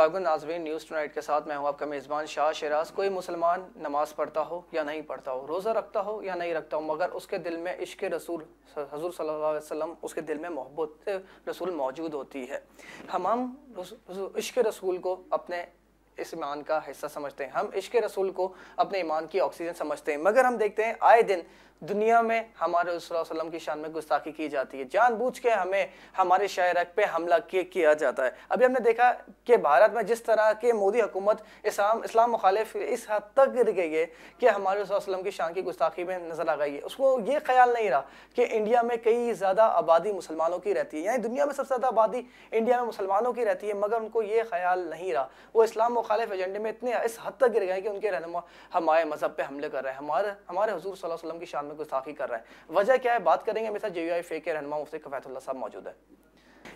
السلام علیکم ناظرین، نیوز ٹونائٹ کے ساتھ میں ہوں آپ کا میزبان شاہ شیراز۔ کوئی مسلمان نماز پڑھتا ہو یا نہیں پڑھتا ہو، روزہ رکھتا ہو یا نہیں رکھتا ہو، مگر اس کے دل میں عشق رسول حضور صلی اللہ علیہ وسلم، اس کے دل میں محبت رسول موجود ہوتی ہے۔ ہم عشق رسول کو اپنے اس ایمان کا حصہ سمجھتے ہیں، ہم عشق رسول کو اپنے ایمان کی آکسیجن سمجھتے ہیں، مگر ہم دیکھتے ہیں آئے دن دنیا میں ہمارے رسول اللہ علیہ وسلم کی شان میں گستاخی کی جاتی ہے، جان بوجھ کے ہمیں ہمارے شاعرک پہ حملہ کیا جاتا ہے۔ ابھی ہم نے دیکھا کہ بھارت میں جس طرح کے مودی حکومت اسلام مخالف اس حد تک گر گئی ہے کہ ہمارے رسول اللہ علیہ وسلم کی شان کی گستاخی میں نظر آ گئی ہے۔ اس کو یہ خیال نہیں رہا کہ انڈیا میں کئی زیادہ آبادی مسلمانوں کی رہتی ہے، یعنی دنیا میں سب سے زیادہ آبادی انڈیا میں مسلمانوں کی رہتی ہے، مگر ان کو یہ خیال نہیں رہا۔ وہ اسلام مخالف ایجنڈے میں اتنے اس حد تک گر گئے کہ ان کے رہنما ہمارے مذہب پہ حملے کر رہے ہیں، ہمارے حضور صلی اللہ علیہ وسلم کی شان میں گستاخی کر رہے ہیں۔ وجہ کیا ہے بات کریں گے، میرے ساتھ JUI کے رہنما مفتی کفایت اللہ صاحب موجود ہے۔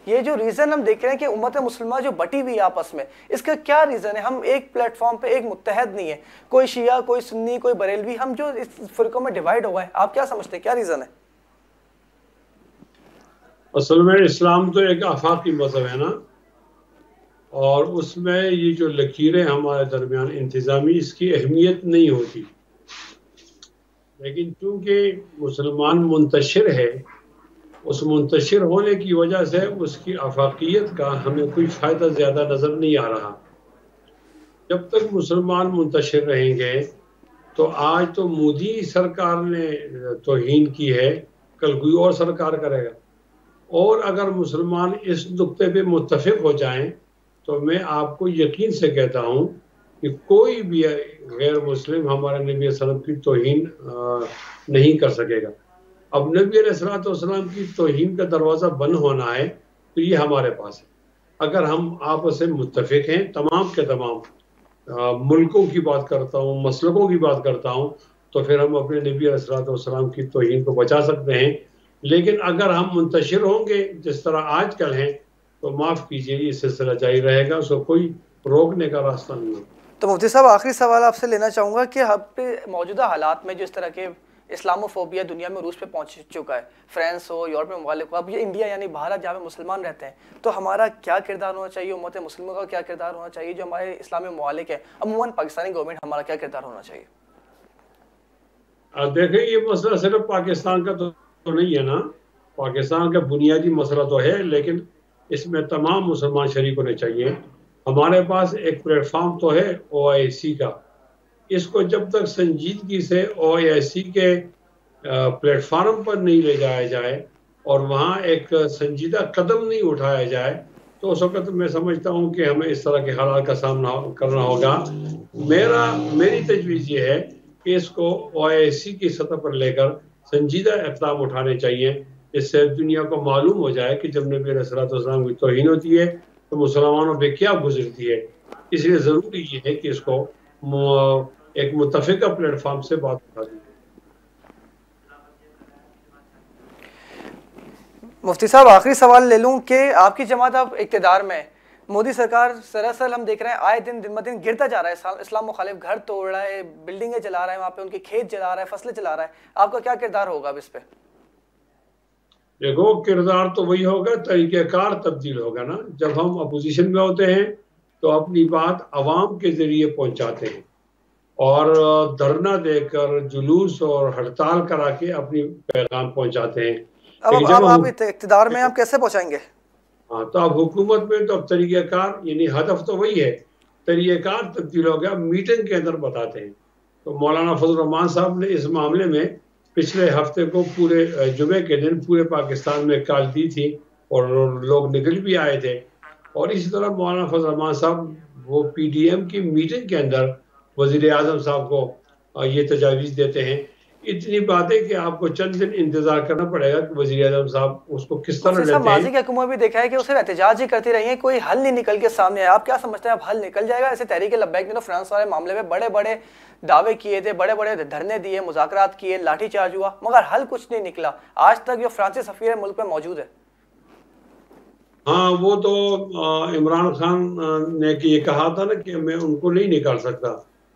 یہ جو ریزن ہم دیکھ رہے ہیں کہ امت مسلمہ جو بٹی ہوئی آپس میں، اس کا کیا ریزن ہے؟ ہم ایک پلیٹ فارم پہ ایک متحد نہیں ہے، کوئی شیعہ، کوئی سنی، کوئی بریلوی، ہم جو اس فرقوں میں ڈیوائیڈ ہوا ہے، آپ کیا سمجھتے ہیں کیا ریزن ہے؟ اصل میں اسلام تو ایک آفاقی مذہب ہے نا، اور اس میں یہ جو لکیریں ہمارے درمیان انتظامی، اس کی اہمیت نہیں ہوتی، لیکن چونکہ مسلمان منتشر ہے، اس منتشر ہونے کی وجہ سے اس کی آفاقیت کا ہمیں کوئی فائدہ زیادہ نظر نہیں آ رہا۔ جب تک مسلمان منتشر رہیں گے تو آج تو مودی سرکار نے توہین کی ہے، کل کوئی اور سرکار کرے گا، اور اگر مسلمان اس نقطے پہ متفق ہو جائیں تو میں آپ کو یقین سے کہتا ہوں کہ کوئی بھی غیر مسلم ہمارے نبی علیہ السلام کی توہین نہیں کر سکے گا۔ اب نبی علیہ السلام کی توہین کا دروازہ بند ہونا ہے تو یہ ہمارے پاس ہے۔ اگر ہم آپس سے متفق ہیں، تمام کے تمام ملکوں کی بات کرتا ہوں، مسلکوں کی بات کرتا ہوں، تو پھر ہم اپنے نبی علیہ السلام کی توہین کو بچا سکتے ہیں۔ لیکن اگر ہم منتشر ہوں گے جس طرح آج کل ہیں تو معاف کیجیے، یہ سلسلہ جاری رہے گا، اس کو کوئی روکنے کا راستہ نہیں ہے۔ تو مفتی صاحب آخری سوال آپ سے لینا چاہوں گا کہ موجودہ حالات میں جو اس طرح کے اسلاموفوبیا دنیا میں عروج پہ پہنچ چکا ہے، فرانس ہو، یورپ میں ممالک ہو، اب یہ انڈیا یعنی بھارت جہاں پہ مسلمان رہتے ہیں، تو ہمارا کیا کردار ہونا چاہیے، امت مسلمہ کا کیا کردار ہونا چاہیے، جو ہمارے اسلامی ممالک ہیں، عموماً پاکستانی گورنمنٹ ہمارا کیا کردار ہونا چاہیے؟ دیکھیں، یہ مسئلہ صرف پاکستان کا تو نہیں ہے نا، پاکستان کا بنیادی مسئلہ تو ہے، لیکن اس میں تمام مسلمان شریک ہونے چاہیے۔ ہمارے پاس ایک پلیٹ فارم تو ہے OIC کا، اس کو جب تک سنجیدگی سے OIC کے پلیٹ فارم پر نہیں لے جایا جائے اور وہاں ایک سنجیدہ قدم نہیں اٹھایا جائے تو اس وقت میں سمجھتا ہوں کہ ہمیں اس طرح کے حالات کا سامنا کرنا ہوگا۔ میری تجویز یہ ہے کہ اس کو OIC کی سطح پر لے کر سنجیدہ اقدام اٹھانے چاہیے، اس سے دنیا کو معلوم ہو جائے کہ جب نبی علیہ السلام کی توہین ہوتی ہے تو مسلمانوں پہ کیا گزرتی ہے۔ اس لیے ضروری یہ ہے کہ اس کو ایک متفقہ پلیٹ فارم سے بات اٹھا دی۔ مفتی صاحب آخری سوال لے لوں کہ آپ کی جماعت اب اقتدار میں، مودی سرکار سراسر ہم دیکھ رہے ہیں آئے دن دن بدن گرتا جا رہا ہے، اسلام مخالف گھر توڑ رہا ہے، بلڈنگیں جلا رہا ہے، وہاں پہ ان کے کھیت جلا رہا ہے، فصلیں جلا رہا ہے، آپ کا کیا کردار ہوگا اب اس پہ؟ دیکھو، کردار تو وہی ہوگا، طریقہ کار تبدیل ہوگا نا۔ جب ہم اپوزیشن میں ہوتے ہیں تو اپنی بات عوام کے ذریعے پہنچاتے ہیں، اور دھرنا دے کر، جلوس اور ہڑتال کرا کے اپنی پیغام پہنچاتے ہیں۔ اب آپ اقتدار میں آپ کیسے پہنچائیں گے؟ ہاں، تو اب حکومت میں تو اب طریقہ کار، یعنی ہدف تو وہی ہے، طریقہ کار تبدیل ہو گیا، میٹنگ کے اندر بتاتے ہیں۔ تو مولانا فضل الرحمان صاحب نے اس معاملے میں پچھلے ہفتے کو پورے جمعے کے دن پورے پاکستان میں کال دی تھی اور لوگ نکل بھی آئے تھے، اور اسی طرح مولانا فضل الرحمان صاحب وہ PDM کی میٹنگ کے اندر وزیر اعظم صاحب کو یہ تجاویز دیتے ہیں۔ اتنی باتیں کہ آپ کو چند دن انتظار کرنا پڑے گا کہ وزیر اعظم صاحب اس کو کس طرح لیتے ہیں۔ ماضی کی حکومت بھی دیکھا ہے کہ اسے احتجاج ہی کرتی رہی ہے، کوئی حل نہیں نکل کے سامنے آیا۔ آپ کیا سمجھتے ہیں اب حل نکل جائے گا؟ ایسے تحریک لبیک نے تو فرانس والے معاملے میں بڑے بڑے دعوے کیے تھے، بڑے بڑے دھرنے دیے، مذاکرات کیے، لاٹھی چارج ہوا، مگر حل کچھ نہیں نکلا آج تک۔ جو فرانسی سفیر ملک میں موجود ہے، ہاں، وہ تو عمران خان نے یہ کہا تھا نا کہ میں ان کو نہیں نکال سکتا،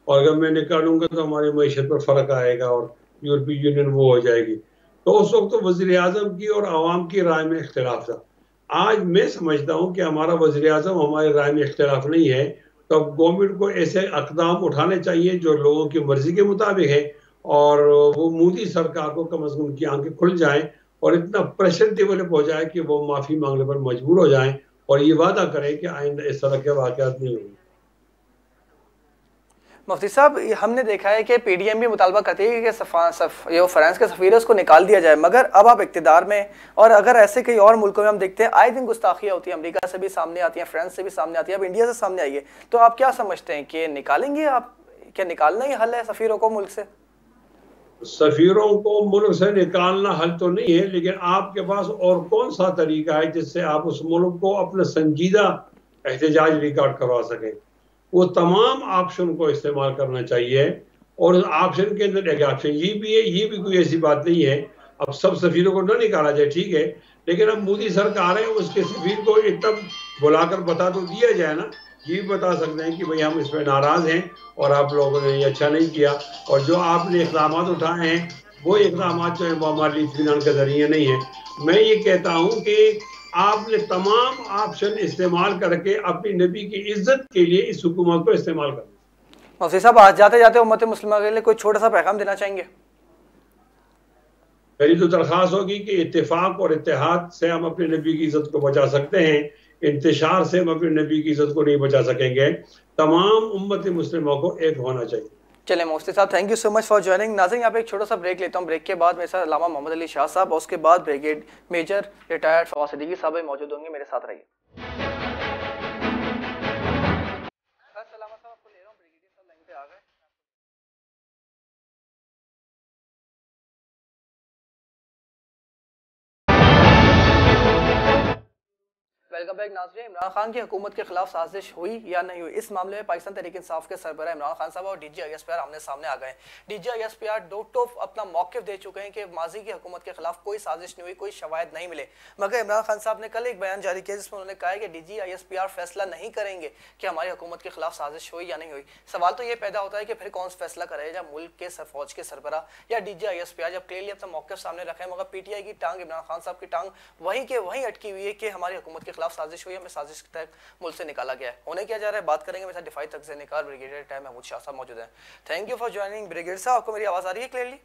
اور اگر میں نکالوں گا تو ہماری معیشت پر فرق آئے گا اور یورپی یونین وہ ہو جائے گی۔ تو اس وقت تو وزیر اعظم کی اور عوام کی رائے میں اختلاف تھا، آج میں سمجھتا ہوں کہ ہمارا وزیر اعظم ہمارے رائے میں اختلاف نہیں ہے، تو اب گورنمنٹ کو ایسے اقدام اٹھانے چاہیے جو لوگوں کی مرضی کے مطابق ہے، اور وہ مودی سرکار کو کم از کم ان کی آنکھیں کھل جائیں اور اتنا پریشر ڈیولپ ہو جائے کہ وہ معافی مانگنے پر مجبور ہو جائیں اور یہ وعدہ کریں کہ آئندہ اس طرح کے واقعات نہیں ہوں گے۔ مفتی صاحب ہم نے دیکھا ہے کہ پی ڈی ایم بھی مطالبہ کرتی ہے کہ جو فرانس کے سفیر ہے اس کو نکال دیا جائے، مگر اب آپ اقتدار میں، اور اگر ایسے کئی اور ملکوں میں ہم دیکھتے ہیں آئے دن گستاخیاں ہوتی ہیں، امریکہ سے بھی سامنے آتی ہیں، فرانس سے بھی سامنے آتی ہیں، اب انڈیا سے سامنے آئی ہے، تو آپ کیا سمجھتے ہیں کہ نکالیں گے آپ؟ کیا نکالنا ہی حل ہے سفیروں کو ملک سے؟ سفیروں کو ملک سے نکالنا حل تو نہیں ہے، لیکن آپ کے پاس اور کون سا طریقہ ہے جس سے آپ اس ملک کو اپنا سنجیدہ احتجاج ریکارڈ کروا سکیں؟ وہ تمام آپشن کو استعمال کرنا چاہیے، اور اس آپشن کے اندر ایک آپشن یہ بھی ہے، یہ بھی کوئی ایسی بات نہیں ہے اب سب سفیروں کو نہ نکالا جائے، ٹھیک ہے، لیکن اب مودی سرکار ہے، اس کے سفیر کو ایک دم بلا کر بتا تو دیا جائے نا، یہ بھی بتا سکتے ہیں کہ بھئی ہم اس پہ ناراض ہیں اور آپ لوگوں نے یہ اچھا نہیں کیا، اور جو آپ نے اقدامات اٹھائے ہیں وہ اقدامات جو ہیں وہ ہمارے اطمینان کا ذریعہ نہیں ہے۔ میں یہ کہتا ہوں کہ آپ نے تمام آپشن استعمال کر کے اپنی نبی کی عزت کے لیے اس حکومت کو استعمال کرنا۔ مفتی صاحب آج جاتے جاتے امت مسلمہ کے لیے کوئی چھوٹا سا پیغام دینا چاہیں گے؟ میری تو درخواست ہوگی کہ اتفاق اور اتحاد سے ہم اپنے نبی کی عزت کو بچا سکتے ہیں، انتشار سے ہم اپنے نبی کی عزت کو نہیں بچا سکیں گے۔ تمام امت مسلمہ کو ایک ہونا چاہیے۔ چلیں مفتی صاحب thank you so much for joining. ناظرین یہاں پہ ایک چھوٹا سا بریک لیتا ہوں، بریک کے بعد میرے ساتھ علامہ محمد علی شاہ صاحب اور اس کے بعد brigade major retired Fawaz Siddiqui صاحب بھی موجود ہوں گے، میرے ساتھ رہیے۔ علامہ صاحب آپ کو لے رہا ہوں، بریگیڈیئر صاحب لائن پہ آ گئے۔ ویلکم بیک ناظرین۔ عمران خان کی حکومت کے خلاف سازش ہوئی یا نہیں ہوئی، اس معاملے میں پاکستان تحریک انصاف کے سربراہ عمران خان صاحب اور D G I S P R آمنے سامنے آ گئے ہیں۔ D G I S P R دو ٹوک اپنا موقف دے چکے ہیں کہ ماضی کی حکومت کے خلاف کوئی سازش نہیں ہوئی، کوئی شواہد نہیں ملے، مگر عمران خان صاحب نے کل ایک بیان جاری کیا جس میں انہوں نے کہا ہے کہ D G I S P R فیصلہ نہیں کریں گے کہ ہماری حکومت کے خلاف سازش ہوئی یا نہیں ہوئی۔ سوال تو یہ پیدا ہوتا ہے کہ پھر کون فیصلہ کرے گا، ملک کے فوج کے سربراہ یا D G I S P R? جب کلیئرلی اپنا موقف سامنے رکھے ہیں، مگر پی ٹی آئی کی ٹانگ، عمران خان صاحب کی ٹانگ وہیں کے وہیں اٹکی ہوئی ہے کہ ہماری حکومت کے خلاف سازش ہوئی، ہمیں سازش تک ملک سے نکالا گیا ہے۔ ہونے کیا جا رہا ہے بات کریں گے، میرے ساتھ دفاعی تجزیہ نگار بریگیڈیئر ٹائم محمود شاہ صاحب موجود ہیں۔ Thank you for joining brigadier صاحب۔ آپ کو میری آواز آ رہی ہے کلیئرلی؟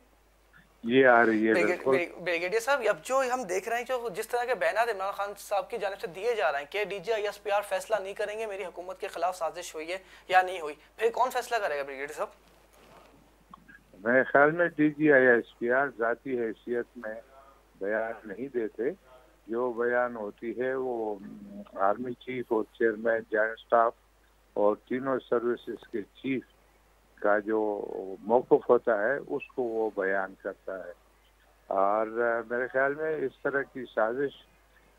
یہ آ رہی ہے بالکل۔ بریگیڈیئر صاحب اب جو ہم دیکھ رہے ہیں، جو جس طرح کے بیانات عمران خان صاحب کی جانب سے دیے جا رہے ہیں کہ D G I S P R فیصلہ نہیں کریں گے میری حکومت کے خلاف سازش ہوئی ہے یا نہیں ہوئی، پھر کون فیصلہ کرے گا بریگیڈیئر صاحب؟ میرے خیال میں D G I S P R ذاتی حیثیت میں بیان نہیں دیتے، جو بیان ہوتی ہے وہ آرمی چیف اور چیئرمین جوائنٹ اسٹاف اور تینوں سروسز کے چیف کا جو موقف ہوتا ہے اس کو وہ بیان کرتا ہے۔ اور میرے خیال میں اس طرح کی سازش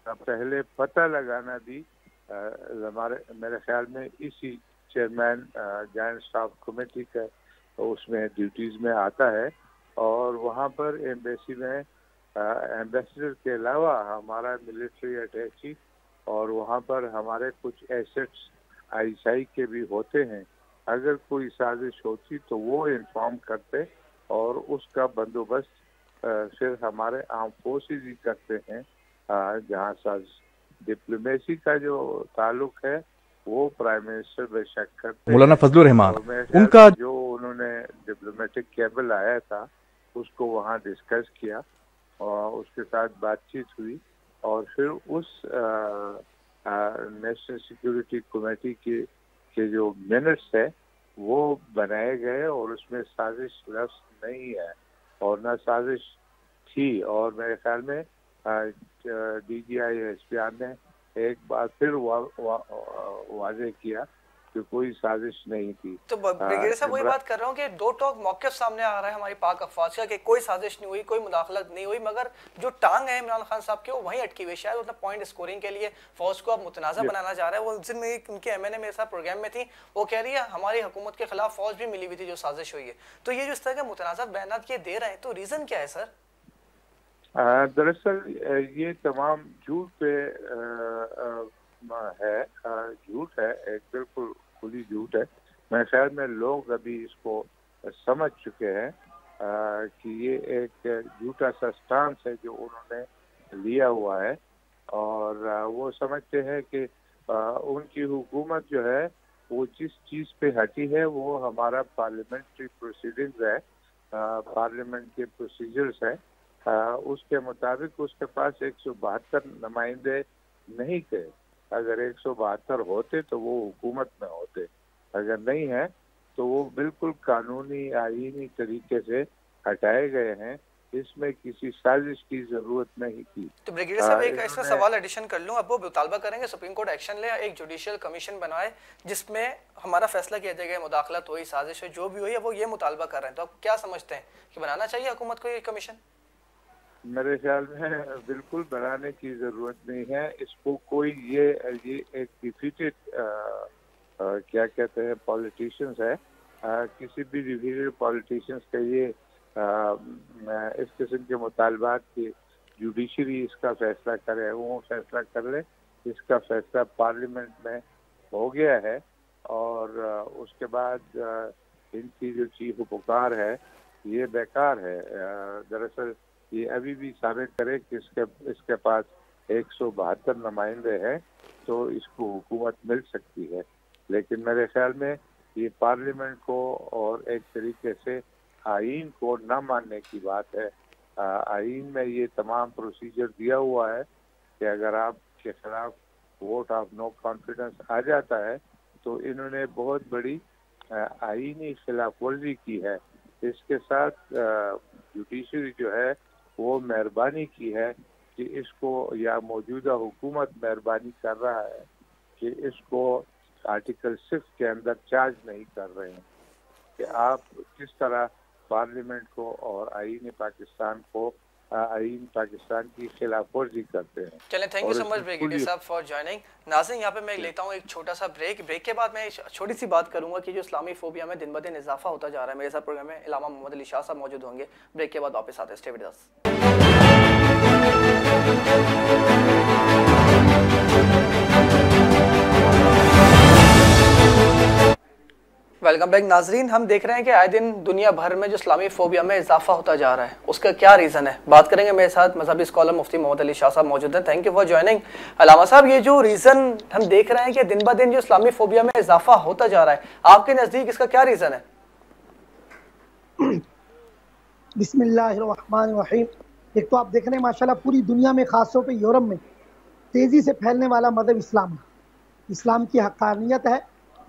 کا پہلے پتہ لگانا بھی میرے خیال میں اسی چیئرمین جوائنٹ اسٹاف کمیٹی کا اس میں ڈیوٹیز میں آتا ہے، اور وہاں پر ایمبیسی میں ایمبیسڈر کے علاوہ ہمارا ملٹری اٹیچی اور وہاں پر ہمارے کچھ ایسٹس آئی ایس آئی کے بھی ہوتے ہیں، اگر کوئی سازش ہوتی تو وہ انفارم کرتے اور اس کا بندوبست پھر ہمارے آرم فورسز ہی کرتے ہیں۔ جہاں سازش ڈپلومیسی کا جو تعلق ہے وہ پرائم منسٹر بے شک کرتے ہیں۔ مولانا فضل الرحمان ان کا جو انہوں نے ڈپلومیٹک کیبل آیا تھا اس کو وہاں ڈسکس کیا اور اس کے ساتھ بات چیت ہوئی، اور پھر اس نیشنل سیکورٹی کمیٹی کے جو منٹس ہے وہ بنائے گئے، اور اس میں سازش لفظ نہیں ہے اور نہ سازش تھی، اور میرے خیال میں D G I S P R نے ایک بار پھر واضح کیا کہ کوئی سازش نہیں تھی۔ تو بریگیڈیئر صاحب وہی بات کر رہا ہوں کہ دو ٹوک موقف سامنے آ رہا ہے ہماری پاک افواج کا کہ کوئی سازش نہیں ہوئی، کوئی مداخلت نہیں ہوئی، مگر جو ٹانگ ہے عمران خان صاحب کے وہ وہیں اٹکی ہوئی۔ شاید اپنا پوائنٹ اسکورنگ کے لیے فوج کو اب متنازع بنانا چاہ رہا ہے۔ وہ دن میں ان کے ایم این اے میرے ساتھ پروگرام میں تھی، وہ کہہ رہی ہے ہماری حکومت کے خلاف فوج بھی ملی ہوئی تھی جو سازش ہوئی ہے۔ تو یہ جو اس طرح کے متنازع بیانات یہ دے رہے ہیں تو ریزن کیا ہے سر؟ دراصل یہ تمام جھوٹ پہ ہے، جھوٹ ہے، ایک بالکل کھلی جھوٹ ہے۔ میرے خیال میں لوگ ابھی اس کو سمجھ چکے ہیں کہ یہ ایک جھوٹا سا سٹانس ہے جو انہوں نے لیا ہوا ہے، اور وہ سمجھتے ہیں کہ ان کی حکومت جو ہے وہ جس چیز پہ ہٹی ہے وہ ہمارا پارلیمنٹری پروسیڈنگز ہے، پارلیمنٹ کے پروسیجرز ہے، اس کے مطابق اس کے پاس 172 نمائندے نہیں تھے۔ اگر 172 ہوتے تو وہ حکومت میں ہوتے، اگر نہیں ہے تو وہ بالکل قانونی آئینی طریقے سے ہٹائے گئے ہیں، اس میں کسی سازش کی ضرورت نہیں تھی۔ تو بریگیڈیئر صاحب ایک اس میں سوال ایڈیشن کر لوں، اب وہ مطالبہ کریں گے سپریم کورٹ ایکشن لے، ایک جوڈیشل کمیشن بنائے جس میں ہمارا فیصلہ کیا جائے گا، مداخلت ہوئی، سازش ہوئی، جو بھی ہوئی ہے وہ یہ مطالبہ کر رہے ہیں، تو آپ کیا سمجھتے ہیں کہ بنانا چاہیے حکومت کو یہ کمیشن؟ میرے خیال میں بالکل بنانے کی ضرورت نہیں ہے، اس کو کوئی یہ ایک ڈیفیٹڈ کیا کہتے ہیں پولیٹیشنز ہے، کسی بھی ڈیفیٹڈ پولیٹیشنز کا یہ اس قسم کے مطالبات کی جوڈیشری اس کا فیصلہ کرے، وہ فیصلہ کر لے، اس کا فیصلہ پارلیمنٹ میں ہو گیا ہے، اور اس کے بعد ان کی جو چیف پکار ہے یہ بیکار ہے۔ دراصل یہ ابھی بھی ثابت کرے کہ اس کے پاس 172 نمائندے ہیں تو اس کو حکومت مل سکتی ہے، لیکن میرے خیال میں یہ پارلیمنٹ کو اور ایک طریقے سے آئین کو نہ ماننے کی بات ہے۔ آئین میں یہ تمام پروسیجر دیا ہوا ہے کہ اگر آپ کے خلاف ووٹ آف نو کانفیڈنس آ جاتا ہے تو انہوں نے بہت بڑی آئینی خلاف ورزی کی ہے۔ اس کے ساتھ جوڈیشری جو ہے وہ مہربانی کی ہے کہ اس کو، یا موجودہ حکومت مہربانی کر رہا ہے کہ اس کو آرٹیکل 6 کے اندر چارج نہیں کر رہے ہیں کہ آپ کس طرح پارلیمنٹ کو اور آئین پاکستان کو، آئین پاکستان کی خلاف ورزی کرتے ہیں۔ چلیں، thank you so much brigadier صاحب فار جوائننگ۔ ناظرین یہاں پہ میں لیتا ہوں ایک چھوٹا سا بریک کے بعد میں چھوٹی سی بات کروں گا کہ جو اسلامی فوبیا میں دن بدن اضافہ ہوتا جا رہا ہے۔ میرے ساتھ پروگرام میں علامہ محمد علی شاہ صاحب موجود ہوں گے، بریک کے بعد واپس آتے ہیں، stay with us. Welcome back ناظرین، ہم دیکھ رہے ہیں کہ آئے دن دنیا بھر میں جو اسلامی فوبیا میں اضافہ ہوتا جا رہا ہے، اس کا کیا ریزن ہے، بات کریں گے۔ میرے ساتھ مذہبی اسکالر مفتی محمد علی شاہ صاحب موجود ہیں، تھینک یو فار جوائننگ۔ علامہ صاحب، یہ جو ریزن ہم دیکھ رہے ہیں کہ دن بدن جو اسلامی فوبیا میں اضافہ ہوتا جا رہا ہے، آپ کے نزدیک اس کا کیا ریزن ہے؟ بسم اللہ الرحمن الرحیم۔ ایک تو آپ دیکھ رہے ہیں ماشاءاللہ پوری دنیا میں، خاص طور پہ یورپ میں تیزی سے پھیلنے والا مذہب اسلام ہے، اسلام کی حقانیت ہے،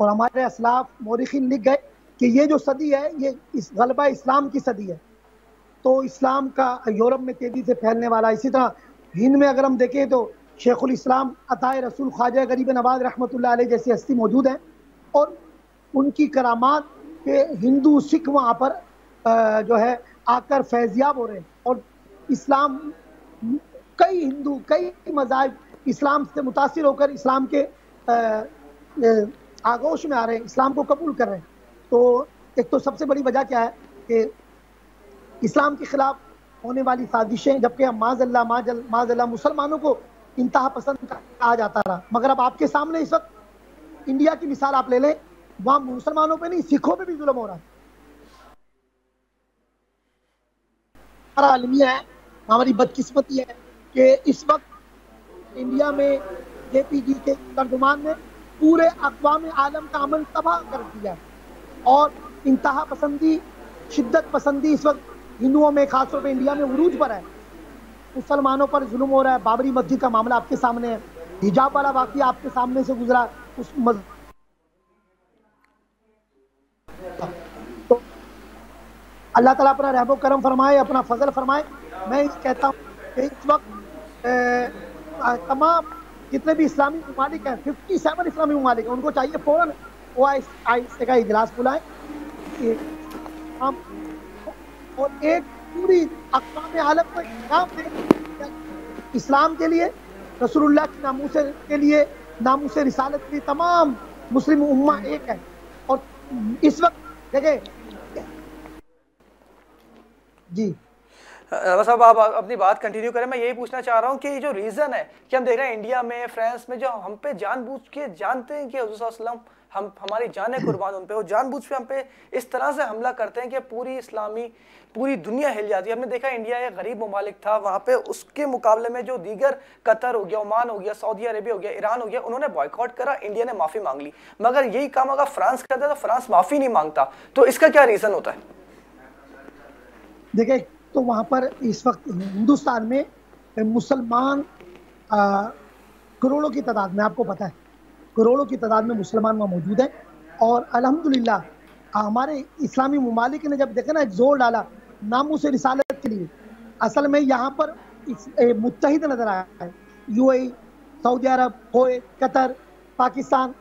اور ہمارے اسلاف مورخین لکھ گئے کہ یہ جو صدی ہے یہ غلبہ اسلام کی صدی ہے، تو اسلام کا یورپ میں تیزی سے پھیلنے والا۔ اسی طرح ہند میں اگر ہم دیکھیں تو شیخ الاسلام عطائے رسول خواجہ غریب نواز رحمۃ اللہ علیہ جیسی ہستی موجود ہیں، اور ان کی کرامات کے ہندو سکھ وہاں پر جو ہے آ کر فیضیاب ہو رہے ہیں، اور اسلام کئی ہندو کئی مذاہب اسلام سے متاثر ہو کر اسلام کے آغوش میں آ رہے ہیں، اسلام کو قبول کر رہے ہیں۔ تو ایک تو سب سے بڑی وجہ کیا ہے کہ اسلام کے خلاف ہونے والی سازشیں، جبکہ معاذ اللہ مسلمانوں کو انتہا پسند کہا جاتا رہا، مگر اب آپ کے سامنے اس وقت انڈیا کی مثال آپ لے لیں، وہاں مسلمانوں پہ نہیں سکھوں پہ بھی ظلم ہو رہا ہے۔ ہمارا المیہ ہے، ہماری بدقسمتی ہے کہ اس وقت انڈیا میں جے پی جی کے ترجمان نے پورے اقوام عالم کا امن تباہ کر دیا ہے، اور انتہا پسندی، شدت پسندی اس وقت ہندوؤں میں، خاص طور پہ انڈیا میں عروج پر ہے، مسلمانوں پر ظلم ہو رہا ہے۔ بابری مسجد کا معاملہ آپ کے سامنے ہے، حجاب والا واقعہ آپ کے سامنے سے گزرا، اس تو اللہ تعالیٰ اپنا رحم و کرم فرمائے، اپنا فضل فرمائے۔ میں کہتا ہوں کہ اس وقت تمام جتنے بھی اسلامی ممالک ہیں، 57 اسلامی ممالک ہیں، ان کو چاہیے فوراً OIC کا اجلاس بلائیں اور ایک پوری اقوام عالم کو پیغام دیں اسلام کے لیے، رسول اللہ کی ناموس کے لیے، ناموس رسالت کے لیے تمام مسلم امہ ایک ہے۔ اور اس وقت دیکھیں جی صاحب، آپ اپنی بات کنٹینیو کریں، میں یہی پوچھنا چاہ رہا ہوں کہ یہ جو ریزن ہے کہ ہم دیکھ رہے ہیں انڈیا میں، فرانس میں، جو ہم پہ جان بوجھ کے جانتے ہیں کہ حضور صلی اللہ علیہ وسلم ہماری جانیں قربان ان پہ ہو، جان بوجھ پہ ہم پہ اس طرح سے حملہ کرتے ہیں کہ پوری دنیا ہل جاتی ہے. ہم نے دیکھا انڈیا ایک غریب ممالک تھا، وہاں پہ اس کے مقابلے میں جو دیگر قطر ہو گیا، عمان ہو گیا، سعودی عربیہ ہو گیا، ایران ہو گیا، انہوں نے بائیکاٹ کرا، انڈیا نے معافی مانگ لی. مگر یہی کام اگر فرانس کرتا تو فرانس معافی نہیں مانگتا. تو اس کا کیا ریزن ہوتا ہے؟ دیکھیں تو وہاں پر اس وقت ہندوستان میں مسلمان کروڑوں کی تعداد میں، آپ کو پتہ ہے کروڑوں کی تعداد میں مسلمان وہاں موجود ہیں. اور الحمدللہ ہمارے اسلامی ممالک نے جب دیکھا نا زور ڈالا ناموس رسالت کے لیے، اصل میں یہاں پر متحد نظر آیا ہے. یو اے ای، سعودی عرب، کویت، قطر، پاکستان.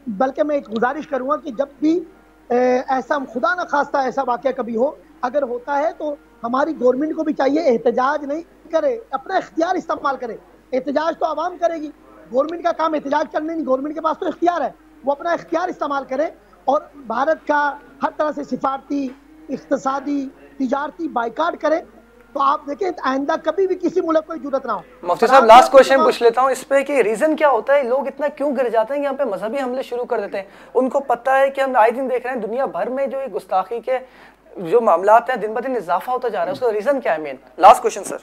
بلکہ میں ایک گزارش کروں گا کہ جب بھی ایسا خدا نہ خواستہ ایسا واقعہ کبھی ہو، اگر ہوتا ہے تو ہماری گورنمنٹ کو بھی چاہیے احتجاج نہیں کرے، اپنا اختیار استعمال کرے. احتجاج تو عوام کرے گی، گورنمنٹ کا کام احتجاج کرنے نہیں. گورنمنٹ کے پاس تو اختیار ہے، وہ اپنا اختیار استعمال کرے اور بھارت کا ہر طرح سے سفارتی، اقتصادی، تجارتی بائیکاٹ کرے. تو آپ دیکھیں آئندہ کبھی بھی کسی ملک کو جرأت نہ ہو. مفتی صاحب لاسٹ کوشچن پوچھ لیتا ہوں اس پہ کہ ریزن کیا ہوتا ہے، لوگ اتنا کیوں گر جاتے ہیں کہ یہاں پہ مذہبی حملے شروع کر دیتے ہیں؟ ان کو پتہ ہے کہ ہم آئے دن دیکھ رہے ہیں دنیا بھر میں جو گستاخی کے جو معاملات ہیں دن بدن اضافہ ہوتا جا رہا ہے، اس کا ریزن کیا ہے مین؟ Last question sir.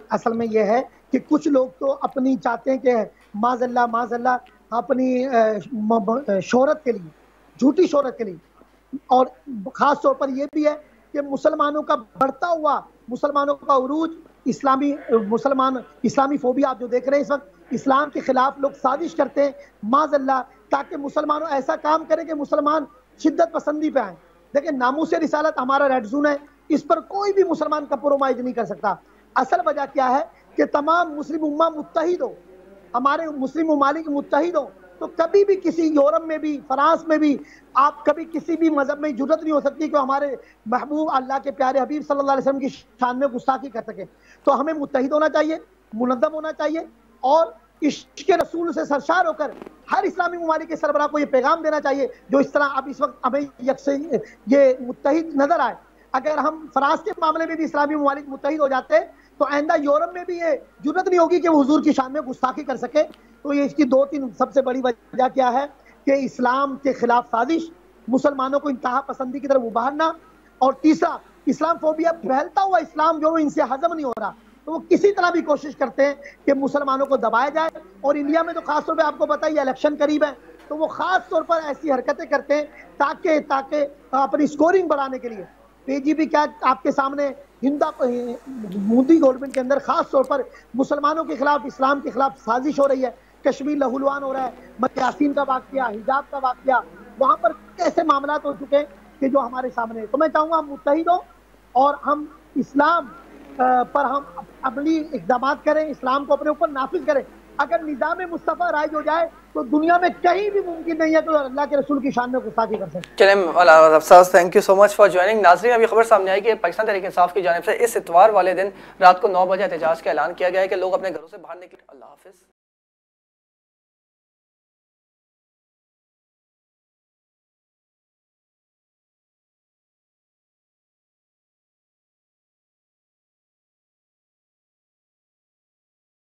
اصل میں یہ ہے کہ کچھ لوگ تو اپنی چاہتے ہیں کہ معاذ اللہ اپنی شہرت کے لیے، جھوٹی شہرت کے لیے، اور خاص طور پر یہ بھی ہے کہ مسلمانوں کا بڑھتا ہوا، مسلمانوں کا عروج، اسلامی فوبیا آپ جو دیکھ رہے ہیں اس وقت، اسلام کے خلاف لوگ سازش کرتے ہیں معاذ اللہ تاکہ مسلمانوں ایسا کام کریں کہ مسلمان شدت پسندی پہ آئیں. دیکھیں ناموس رسالت ہمارا ریڈ زون ہے، اس پر کوئی بھی مسلمان کمپرومائز نہیں کر سکتا. اصل وجہ کیا ہے کہ تمام مسلم امہ متحد ہو، ہمارے مسلم ممالک متحد ہو، تو کبھی بھی کسی یورپ میں بھی، فرانس میں بھی، آپ کبھی کسی بھی مذہب میں جرأت نہیں ہو سکتی کہ ہمارے محبوب اللہ کے پیارے حبیب صلی اللہ علیہ وسلم کی شان میں گستاخی کر سکے. تو ہمیں متحد ہونا چاہیے، منظم ہونا چاہیے، اور عشق رسول سے سرشار ہو کر ہر اسلامی ممالک کے سربراہ کو یہ پیغام دینا چاہیے جو اس طرح اب اس وقت ہمیں یہ متحد نظر آئے. اگر ہم فرانس کے معاملے میں بھی اسلامی ممالک متحد ہو جاتے ہیں تو آئندہ یورپ میں بھی یہ جرأت نہیں ہوگی کہ وہ حضور کی شان میں گستاخی کر سکے. تو یہ اس کی 2-3 سب سے بڑی وجہ کیا ہے کہ اسلام کے خلاف سازش، مسلمانوں کو انتہا پسندی کی طرف ابھارنا، اور تیسرا اسلام فوبیا پھیلتا ہوا اسلام جو ان سے ہضم نہیں ہو رہا، تو وہ کسی طرح بھی کوشش کرتے ہیں کہ مسلمانوں کو دبایا جائے. اور انڈیا میں تو خاص طور پہ آپ کو بتائیے الیکشن قریب ہے تو وہ خاص طور پر ایسی حرکتیں کرتے ہیں تاکہ اپنی سکورنگ بڑھانے کے لیے. پی جی بھی کیا آپ کے سامنے مودی گورنمنٹ کے اندر خاص طور پر مسلمانوں کے خلاف، اسلام کے خلاف سازش ہو رہی ہے. کشمیر لہولوان ہو رہا ہے، یاسین کا واقعہ، حجاب کا واقعہ، وہاں پر کیسے معاملات ہو چکے کہ جو ہمارے سامنے. تو میں چاہوں گا ہم متحد ہوں اور ہم اسلام پر ہم عملی اقدامات کریں، اسلام کو اپنے اوپر نافذ کریں. اگر نظام مصطفیٰ رائج ہو جائے تو دنیا میں کہیں بھی ممکن نہیں ہے کہ اللہ کے رسول کی شان میں گستاخی کر سکے. چلیں thank you so much for joining. ناظرین ابھی خبر سامنے آئی کہ پاکستان تحریک انصاف کی جانب سے اس اتوار والے دن رات کو 9 بجے احتجاج کا اعلان کیا گیا ہے کہ لوگ اپنے گھروں سے باہر نکلیں. اللہ حافظ.